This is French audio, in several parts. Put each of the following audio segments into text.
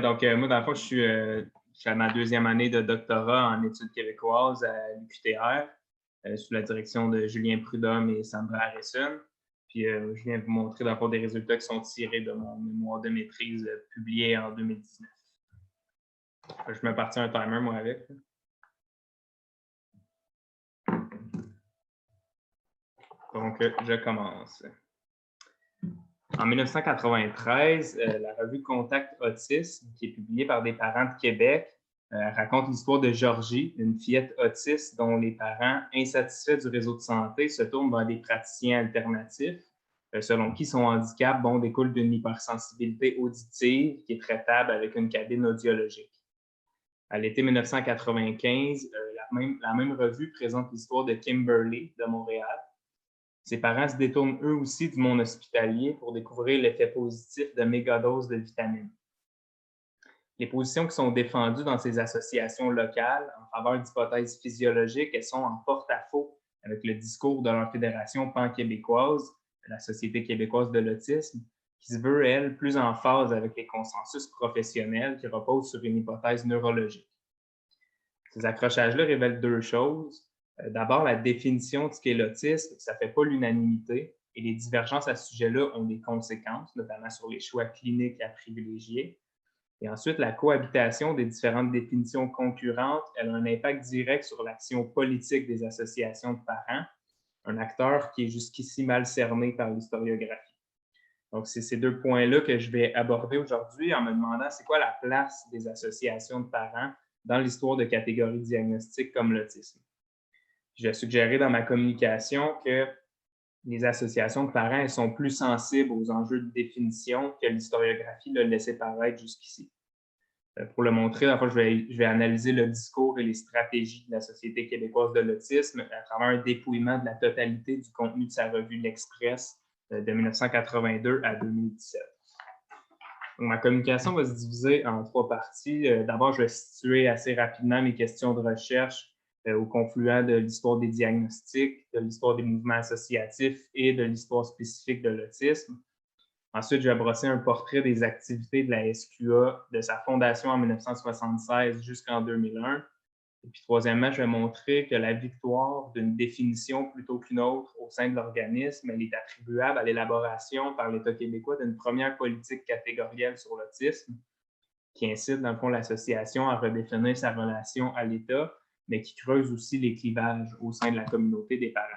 Donc, moi, dans le fond, je suis à ma deuxième année de doctorat en études québécoises à l'UQTR, sous la direction de Julien Prudhomme et Sandra Harrison. Puis, je viens vous montrer, dans le fond, des résultats qui sont tirés de mon mémoire de maîtrise publié en 2019. Je me partis un timer, moi, avec. Donc, je commence. En 1993, la revue Contact Autisme, qui est publiée par des parents de Québec, raconte l'histoire de Georgie, une fillette autiste dont les parents, insatisfaits du réseau de santé, se tournent vers des praticiens alternatifs, selon qui son handicap découle d'une hypersensibilité auditive qui est traitable avec une cabine audiologique. À l'été 1995, la même revue présente l'histoire de Kimberly de Montréal. Ses parents se détournent eux aussi du monde hospitalier pour découvrir l'effet positif de mégadoses de vitamines. Les positions qui sont défendues dans ces associations locales en faveur d'hypothèses physiologiques, elles sont en porte-à-faux avec le discours de leur fédération pan-québécoise, la Société québécoise de l'autisme, qui se veut, elle, plus en phase avec les consensus professionnels qui reposent sur une hypothèse neurologique. Ces accrochages-là révèlent deux choses. D'abord, la définition de ce qu'est l'autisme, ça ne fait pas l'unanimité et les divergences à ce sujet-là ont des conséquences, notamment sur les choix cliniques à privilégier. Et ensuite, la cohabitation des différentes définitions concurrentes, elle a un impact direct sur l'action politique des associations de parents, un acteur qui est jusqu'ici mal cerné par l'historiographie. Donc, c'est ces deux points-là que je vais aborder aujourd'hui en me demandant c'est quoi la place des associations de parents dans l'histoire de catégories diagnostiques comme l'autisme. Je vais suggérer dans ma communication que les associations de parents elles sont plus sensibles aux enjeux de définition que l'historiographie l'a laissé paraître jusqu'ici. Pour le montrer, en fait, je vais analyser le discours et les stratégies de la Société québécoise de l'autisme à travers un dépouillement de la totalité du contenu de sa revue L'Express de 1982 à 2017. Donc, ma communication va se diviser en trois parties. D'abord, je vais situer assez rapidement mes questions de recherche au confluent de l'histoire des diagnostics, de l'histoire des mouvements associatifs et de l'histoire spécifique de l'autisme. Ensuite, je vais brosser un portrait des activités de la SQA, de sa fondation en 1976 jusqu'en 2001. Et puis, troisièmement, je vais montrer que la victoire d'une définition plutôt qu'une autre au sein de l'organisme, elle est attribuable à l'élaboration par l'État québécois d'une première politique catégorielle sur l'autisme qui incite, dans le fond, l'association à redéfinir sa relation à l'État, mais qui creuse aussi les clivages au sein de la communauté des parents.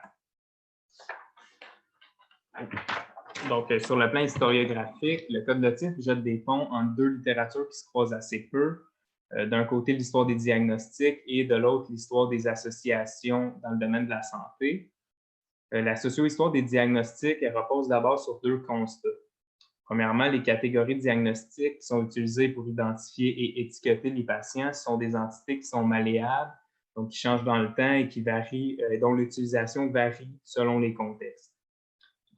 Donc, sur le plan historiographique, le Code de l'autisme jette des ponts entre deux littératures qui se croisent assez peu. D'un côté, l'histoire des diagnostics et de l'autre, l'histoire des associations dans le domaine de la santé. La socio-histoire des diagnostics, elle repose d'abord sur deux constats. Premièrement, les catégories diagnostiques qui sont utilisées pour identifier et étiqueter les patients sont des entités qui sont malléables, donc qui changent dans le temps et qui varient, dont l'utilisation varie selon les contextes.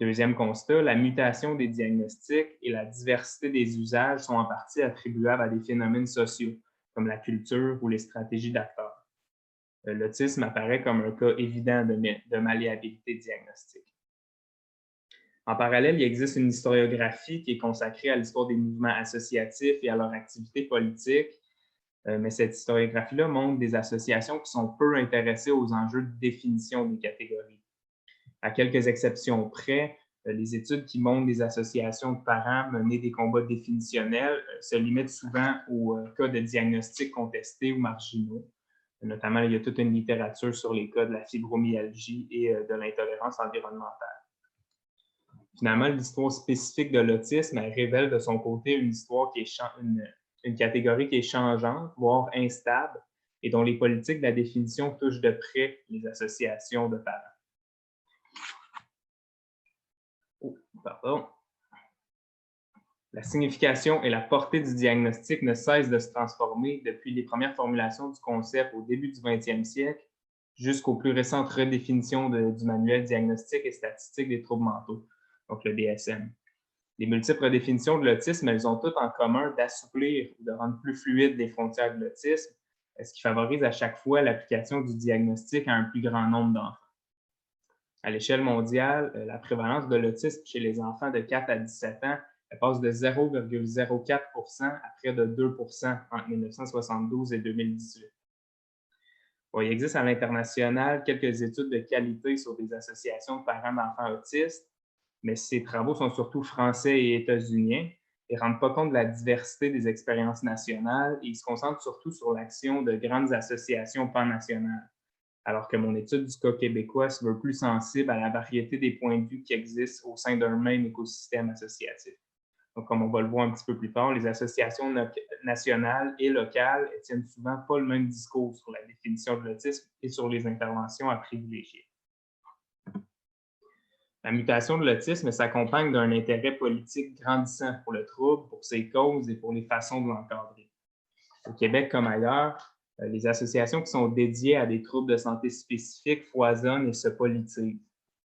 Deuxième constat, la mutation des diagnostics et la diversité des usages sont en partie attribuables à des phénomènes sociaux, comme la culture ou les stratégies d'acteurs. L'autisme apparaît comme un cas évident de malléabilité diagnostique. En parallèle, il existe une historiographie qui est consacrée à l'histoire des mouvements associatifs et à leur activité politique, mais cette historiographie-là montre des associations qui sont peu intéressées aux enjeux de définition des catégories. À quelques exceptions près, les études qui montrent des associations de parents mener des combats définitionnels se limitent souvent aux cas de diagnostic contestés ou marginaux. Notamment, il y a toute une littérature sur les cas de la fibromyalgie et de l'intolérance environnementale. Finalement, l'histoire spécifique de l'autisme révèle de son côté une histoire qui est une catégorie qui est changeante, voire instable, et dont les politiques de la définition touchent de près les associations de parents. La signification et la portée du diagnostic ne cessent de se transformer depuis les premières formulations du concept au début du 20e siècle jusqu'aux plus récentes redéfinitions du manuel diagnostique et statistique des troubles mentaux, donc le DSM. Les multiples redéfinitions de l'autisme, elles ont toutes en commun d'assouplir ou de rendre plus fluides les frontières de l'autisme, ce qui favorise à chaque fois l'application du diagnostic à un plus grand nombre d'enfants. À l'échelle mondiale, la prévalence de l'autisme chez les enfants de 4 à 17 ans elle passe de 0,04 à près de 2 entre 1972 et 2018. Bon, il existe à l'international quelques études de qualité sur des associations de parents d'enfants autistes, mais ces travaux sont surtout français et états-uniens et ne rendent pas compte de la diversité des expériences nationales et ils se concentrent surtout sur l'action de grandes associations pan-nationales, alors que mon étude du cas québécois se veut plus sensible à la variété des points de vue qui existent au sein d'un même écosystème associatif. Donc, comme on va le voir un petit peu plus tard, les associations nationales et locales ne tiennent souvent pas le même discours sur la définition de l'autisme et sur les interventions à privilégier. La mutation de l'autisme s'accompagne d'un intérêt politique grandissant pour le trouble, pour ses causes et pour les façons de l'encadrer. Au Québec comme ailleurs, les associations qui sont dédiées à des troubles de santé spécifiques foisonnent et se politisent.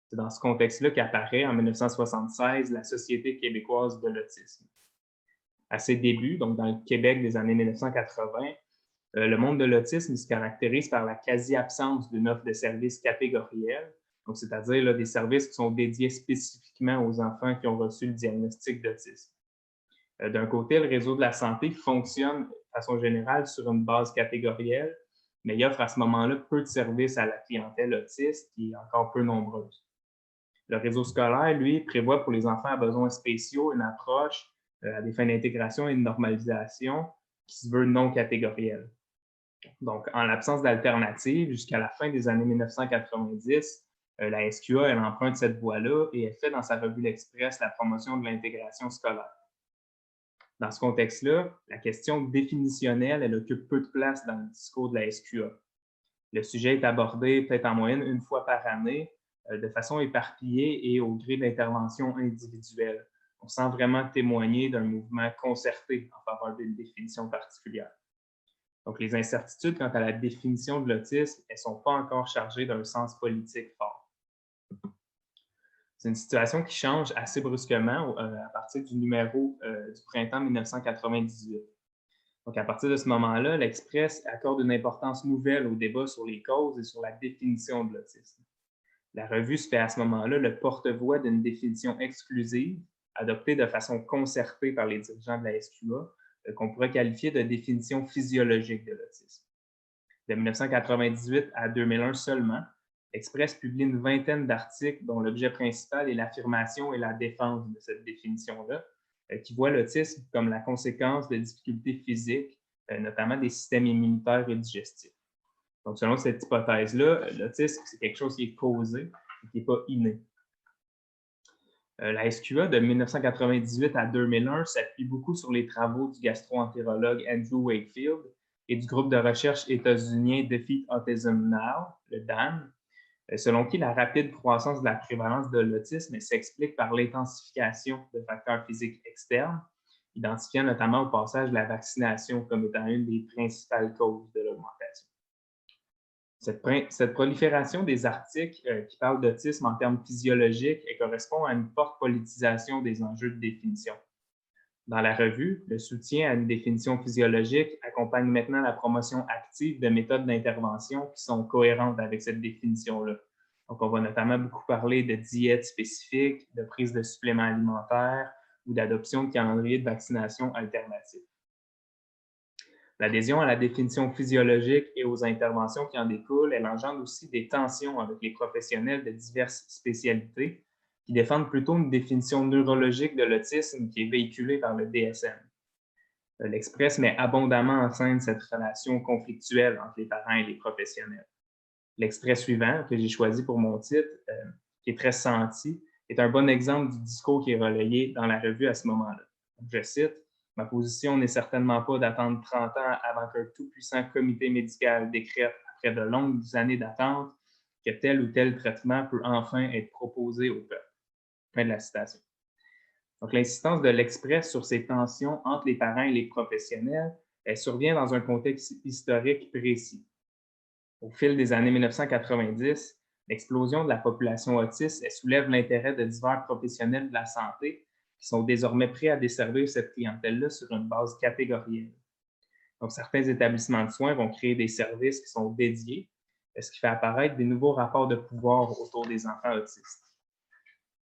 C'est dans ce contexte-là qu'apparaît en 1976 la Société québécoise de l'autisme. À ses débuts, donc dans le Québec des années 1980, le monde de l'autisme se caractérise par la quasi-absence d'une offre de services catégorielle, donc c'est-à-dire là, des services qui sont dédiés spécifiquement aux enfants qui ont reçu le diagnostic d'autisme. D'un côté, le réseau de la santé fonctionne de façon générale sur une base catégorielle, mais il offre à ce moment-là peu de services à la clientèle autiste qui est encore peu nombreuse. Le réseau scolaire, lui, prévoit pour les enfants à besoins spéciaux une approche à des fins d'intégration et de normalisation qui se veut non catégorielle. Donc, en l'absence d'alternative, jusqu'à la fin des années 1990, la SQA, elle emprunte cette voie-là et elle fait dans sa revue L'Express la promotion de l'intégration scolaire. Dans ce contexte-là, la question définitionnelle, elle occupe peu de place dans le discours de la SQA. Le sujet est abordé peut-être en moyenne une fois par année, de façon éparpillée et au gré d'interventions individuelles, sans vraiment témoigner d'un mouvement concerté en faveur d'une définition particulière. Donc, les incertitudes quant à la définition de l'autisme, elles ne sont pas encore chargées d'un sens politique fort. C'est une situation qui change assez brusquement à partir du numéro du printemps 1998. Donc, à partir de ce moment-là, l'Express accorde une importance nouvelle au débat sur les causes et sur la définition de l'autisme. La revue se fait à ce moment-là le porte-voix d'une définition exclusive, adoptée de façon concertée par les dirigeants de la SQA, qu'on pourrait qualifier de définition physiologique de l'autisme. De 1998 à 2001 seulement, l'Express publie une vingtaine d'articles dont l'objet principal est l'affirmation et la défense de cette définition-là, qui voit l'autisme comme la conséquence de difficultés physiques, notamment des systèmes immunitaires et digestifs. Donc, selon cette hypothèse-là, l'autisme, c'est quelque chose qui est causé et qui n'est pas inné. La SQA, de 1998 à 2001, s'appuie beaucoup sur les travaux du gastro-entérologue Andrew Wakefield et du groupe de recherche états-unien Defeat Autism Now, le DAN, selon qui la rapide croissance de la prévalence de l'autisme s'explique par l'intensification de facteurs physiques externes, identifiant notamment au passage la vaccination comme étant une des principales causes de l'augmentation. Cette prolifération des articles qui parlent d'autisme en termes physiologiques correspond à une forte politisation des enjeux de définition. Dans la revue, le soutien à une définition physiologique accompagne maintenant la promotion active de méthodes d'intervention qui sont cohérentes avec cette définition-là. Donc, on va notamment beaucoup parler de diètes spécifiques, de prise de suppléments alimentaires ou d'adoption de calendriers de vaccination alternatifs. L'adhésion à la définition physiologique et aux interventions qui en découlent, elle engendre aussi des tensions avec les professionnels de diverses spécialités qui défendent plutôt une définition neurologique de l'autisme qui est véhiculée par le DSM. L'Express met abondamment en scène cette relation conflictuelle entre les parents et les professionnels. L'extrait suivant, que j'ai choisi pour mon titre, qui est très senti, est un bon exemple du discours qui est relayé dans la revue à ce moment-là. Je cite: « Ma position n'est certainement pas d'attendre 30 ans avant qu'un tout-puissant comité médical décrète, après de longues années d'attente, que tel ou tel traitement peut enfin être proposé au peuple. » Fin de la citation. Donc, l'insistance de l'Express sur ces tensions entre les parents et les professionnels, elle survient dans un contexte historique précis. Au fil des années 1990, l'explosion de la population autiste soulève l'intérêt de divers professionnels de la santé qui sont désormais prêts à desservir cette clientèle-là sur une base catégorielle. Donc, certains établissements de soins vont créer des services qui sont dédiés, ce qui fait apparaître des nouveaux rapports de pouvoir autour des enfants autistes.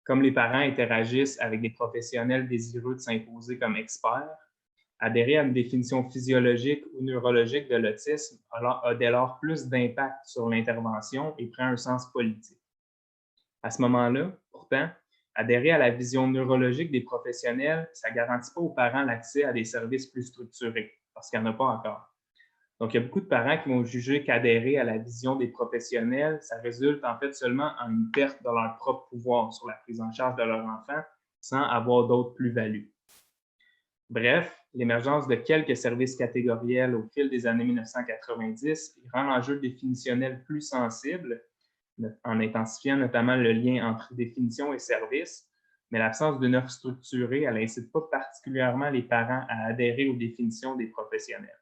Comme les parents interagissent avec des professionnels désireux de s'imposer comme experts, adhérer à une définition physiologique ou neurologique de l'autisme a dès lors plus d'impact sur l'intervention et prend un sens politique. À ce moment-là, pourtant, adhérer à la vision neurologique des professionnels, ça ne garantit pas aux parents l'accès à des services plus structurés, parce qu'il n'y en a pas encore. Donc, il y a beaucoup de parents qui vont juger qu'adhérer à la vision des professionnels, ça résulte en fait seulement en une perte de leur propre pouvoir sur la prise en charge de leur enfant sans avoir d'autres plus-values. Bref, l'émergence de quelques services catégoriels au fil des années 1990 rend l'enjeu définitionnel plus sensible, en intensifiant notamment le lien entre définition et service, mais l'absence d'une offre structurée, elle n'incite pas particulièrement les parents à adhérer aux définitions des professionnels.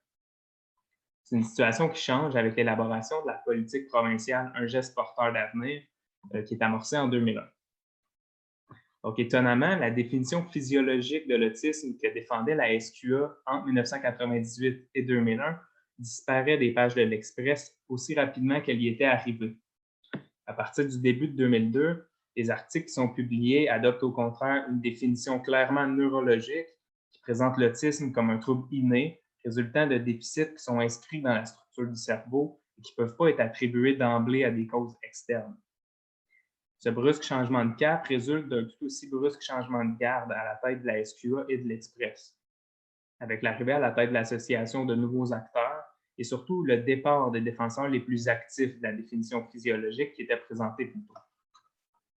C'est une situation qui change avec l'élaboration de la politique provinciale Un geste porteur d'avenir, qui est amorcée en 2001. Donc, étonnamment, la définition physiologique de l'autisme que défendait la SQA entre 1998 et 2001 disparaît des pages de l'Express aussi rapidement qu'elle y était arrivée. À partir du début de 2002, les articles qui sont publiés adoptent au contraire une définition clairement neurologique qui présente l'autisme comme un trouble inné résultant de déficits qui sont inscrits dans la structure du cerveau et qui ne peuvent pas être attribués d'emblée à des causes externes. Ce brusque changement de cap résulte d'un tout aussi brusque changement de garde à la tête de la SQA et de l'Express, avec l'arrivée à la tête de l'association de nouveaux acteurs et surtout le départ des défenseurs les plus actifs de la définition physiologique qui était présentée plus tôt.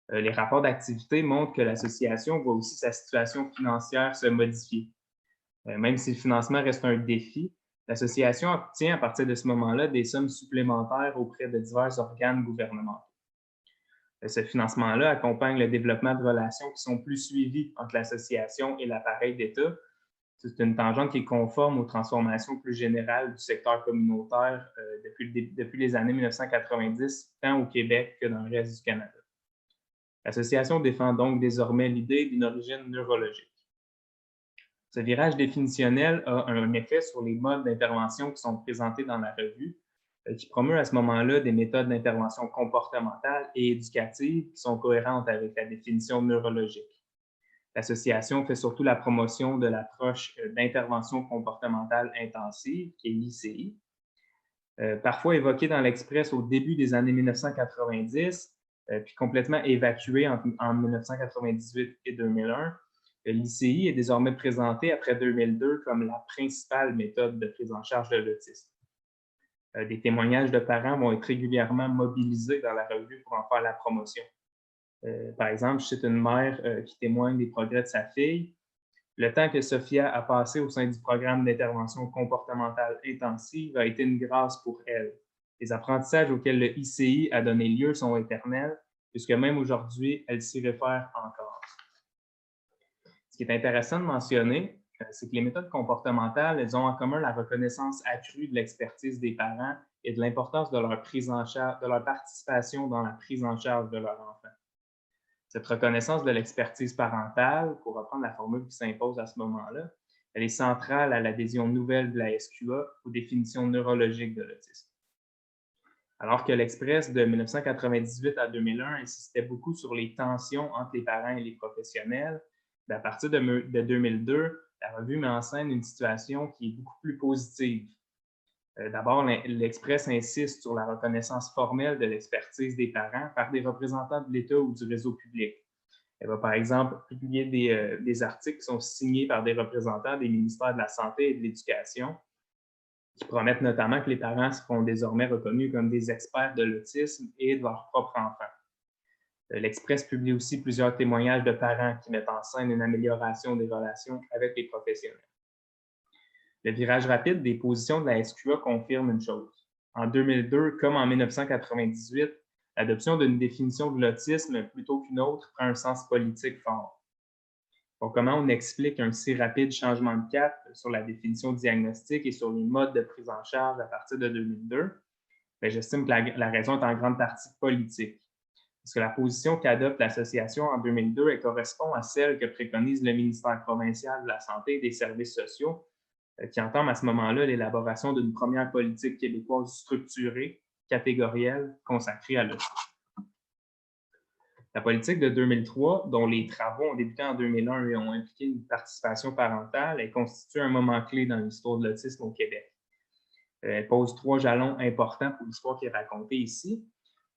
Les rapports d'activité montrent que l'association voit aussi sa situation financière se modifier. Même si le financement reste un défi, l'association obtient à partir de ce moment-là des sommes supplémentaires auprès de divers organes gouvernementaux. Ce financement-là accompagne le développement de relations qui sont plus suivies entre l'association et l'appareil d'État. C'est une tangente qui est conforme aux transformations plus générales du secteur communautaire depuis les années 1990, tant au Québec que dans le reste du Canada. L'association défend donc désormais l'idée d'une origine neurologique. Ce virage définitionnel a un effet sur les modes d'intervention qui sont présentés dans la revue, qui promeut à ce moment-là des méthodes d'intervention comportementale et éducative qui sont cohérentes avec la définition neurologique. L'association fait surtout la promotion de l'approche d'intervention comportementale intensive, qui est l'ICI, parfois évoquée dans l'Express au début des années 1990, puis complètement évacuée en 1998 et 2001. L'ICI est désormais présentée après 2002 comme la principale méthode de prise en charge de l'autisme. Des témoignages de parents vont être régulièrement mobilisés dans la revue pour en faire la promotion. Par exemple, je cite une mère qui témoigne des progrès de sa fille. Le temps que Sophia a passé au sein du programme d'intervention comportementale intensive a été une grâce pour elle. Les apprentissages auxquels le ICI a donné lieu sont éternels, puisque même aujourd'hui, elle s'y réfère encore. Ce qui est intéressant de mentionner, c'est que les méthodes comportementales, elles ont en commun la reconnaissance accrue de l'expertise des parents et de l'importance de leur prise en charge, de leur participation dans la prise en charge de leur enfant. Cette reconnaissance de l'expertise parentale, pour reprendre la formule qui s'impose à ce moment-là, elle est centrale à l'adhésion nouvelle de la SQA aux définitions neurologiques de l'autisme. Alors que l'Express de 1998 à 2001 insistait beaucoup sur les tensions entre les parents et les professionnels, à partir de 2002, la revue met en scène une situation qui est beaucoup plus positive. D'abord, l'Express insiste sur la reconnaissance formelle de l'expertise des parents par des représentants de l'État ou du réseau public. Elle va, par exemple, publier des articles qui sont signés par des représentants des ministères de la Santé et de l'Éducation, qui promettent notamment que les parents seront désormais reconnus comme des experts de l'autisme et de leur propre enfant. L'Express publie aussi plusieurs témoignages de parents qui mettent en scène une amélioration des relations avec les professionnels. Le virage rapide des positions de la SQA confirme une chose. En 2002, comme en 1998, l'adoption d'une définition de l'autisme plutôt qu'une autre prend un sens politique fort. Donc, comment on explique un si rapide changement de cap sur la définition diagnostique et sur les modes de prise en charge à partir de 2002? Bien, j'estime que la raison est en grande partie politique. Parce que la position qu'adopte l'association en 2002, elle correspond à celle que préconise le ministère provincial de la Santé et des Services sociaux, qui entame à ce moment-là l'élaboration d'une première politique québécoise structurée, catégorielle, consacrée à l'autisme. La politique de 2003, dont les travaux ont débuté en 2001 et ont impliqué une participation parentale, elle constitue un moment clé dans l'histoire de l'autisme au Québec. Elle pose 3 jalons importants pour l'histoire qui est racontée ici.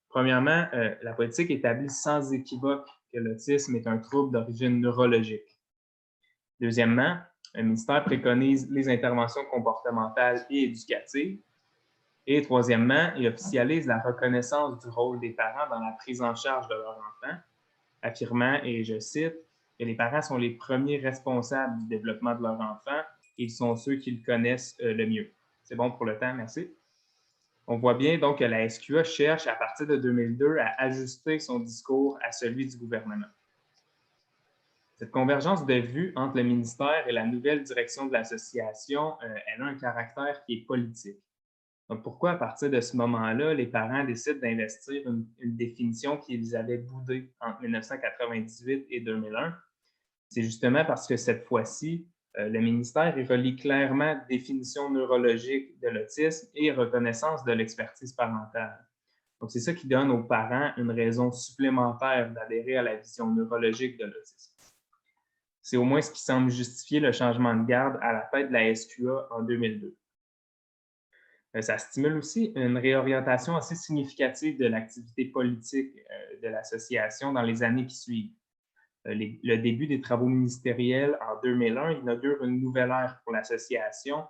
Premièrement, la politique établit sans équivoque que l'autisme est un trouble d'origine neurologique. Deuxièmement, le ministère préconise les interventions comportementales et éducatives. Et troisièmement, il officialise la reconnaissance du rôle des parents dans la prise en charge de leur enfant, affirmant, et je cite, que les parents sont les premiers responsables du développement de leur enfant et ils sont ceux qui le connaissent le mieux. C'est bon pour le temps, merci. On voit bien donc que la SQA cherche, à partir de 2002, à ajuster son discours à celui du gouvernement. Cette convergence de vues entre le ministère et la nouvelle direction de l'association, elle a un caractère qui est politique. Donc, pourquoi, à partir de ce moment-là, les parents décident d'investir une définition qu'ils avaient boudée entre 1998 et 2001? C'est justement parce que cette fois-ci, le ministère relie clairement définition neurologique de l'autisme et reconnaissance de l'expertise parentale. Donc, c'est ça qui donne aux parents une raison supplémentaire d'adhérer à la vision neurologique de l'autisme. C'est au moins ce qui semble justifier le changement de garde à la tête de la SQA en 2002. Ça stimule aussi une réorientation assez significative de l'activité politique de l'association dans les années qui suivent. Le début des travaux ministériels en 2001 inaugure une nouvelle ère pour l'association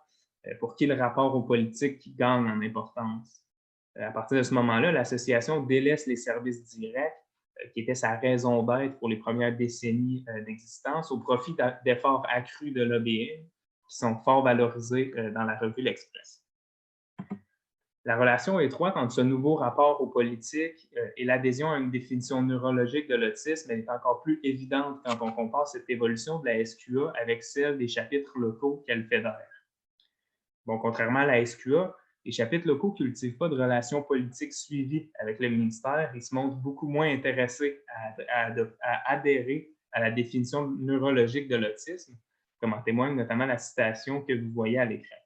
pour qui le rapport aux politiques gagne en importance. À partir de ce moment-là, l'association délaisse les services directs, qui étaient sa raison d'être pour les premières décennies d'existence, au profit d'efforts accrus de lobbying qui sont fort valorisés dans la revue L'Express. La relation étroite entre ce nouveau rapport aux politiques et l'adhésion à une définition neurologique de l'autisme est encore plus évidente quand on compare cette évolution de la SQA avec celle des chapitres locaux qu'elle fédère. Bon, contrairement à la SQA, les chapitres locaux ne cultivent pas de relations politiques suivies avec le ministère et se montrent beaucoup moins intéressés à adhérer à la définition neurologique de l'autisme, comme en témoigne notamment la citation que vous voyez à l'écran.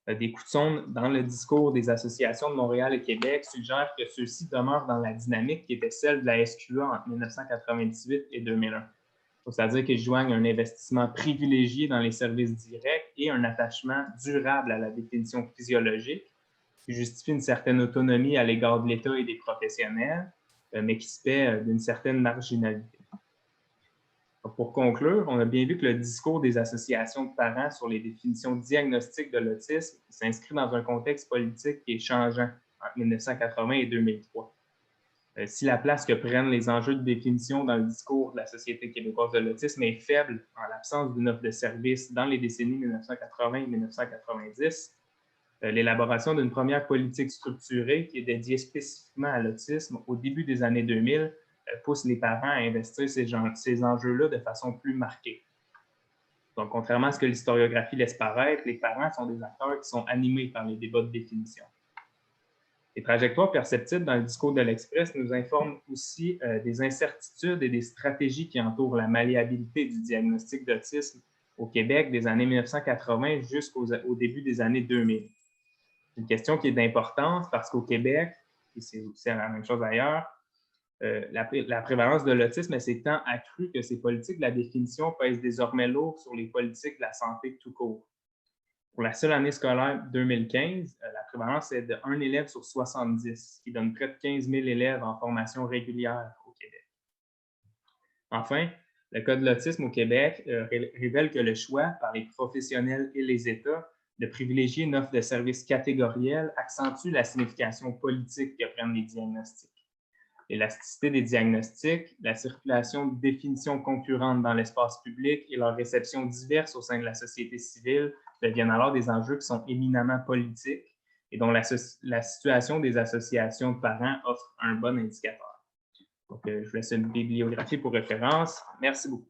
Des coups de sonde dans le discours des associations de Montréal et Québec suggèrent que ceux-ci demeurent dans la dynamique qui était celle de la SQA entre 1998 et 2001. C'est-à-dire qu'ils joignent un investissement privilégié dans les services directs et un attachement durable à la définition physiologique qui justifie une certaine autonomie à l'égard de l'État et des professionnels, mais qui se paie d'une certaine marginalité. Pour conclure, on a bien vu que le discours des associations de parents sur les définitions diagnostiques de l'autisme s'inscrit dans un contexte politique qui est changeant entre 1980 et 2003. Si la place que prennent les enjeux de définition dans le discours de la Société québécoise de l'autisme est faible en l'absence d'une offre de service dans les décennies 1980 et 1990, l'élaboration d'une première politique structurée qui est dédiée spécifiquement à l'autisme au début des années 2000 pousse les parents à investir ces enjeux-là de façon plus marquée. Donc, contrairement à ce que l'historiographie laisse paraître, les parents sont des acteurs qui sont animés par les débats de définition. Les trajectoires perceptibles dans le discours de l'Express nous informent aussi des incertitudes et des stratégies qui entourent la malléabilité du diagnostic d'autisme au Québec des années 1980 jusqu'au début des années 2000. C'est une question qui est d'importance parce qu'au Québec, et c'est la même chose ailleurs, la prévalence de l'autisme s'est tant accrue que ces politiques de la définition pèsent désormais lourd sur les politiques de la santé tout court. Pour la seule année scolaire 2015, la prévalence est de 1 élève sur 70, ce qui donne près de 15 000 élèves en formation régulière au Québec. Enfin, le Code de l'autisme au Québec révèle que le choix par les professionnels et les États de privilégier une offre de services catégorielle accentue la signification politique que prennent les diagnostics. L'élasticité des diagnostics, la circulation de définitions concurrentes dans l'espace public et leur réception diverse au sein de la société civile deviennent alors des enjeux qui sont éminemment politiques et dont la situation des associations de parents offre un bon indicateur. Donc, je vous laisse une bibliographie pour référence. Merci beaucoup.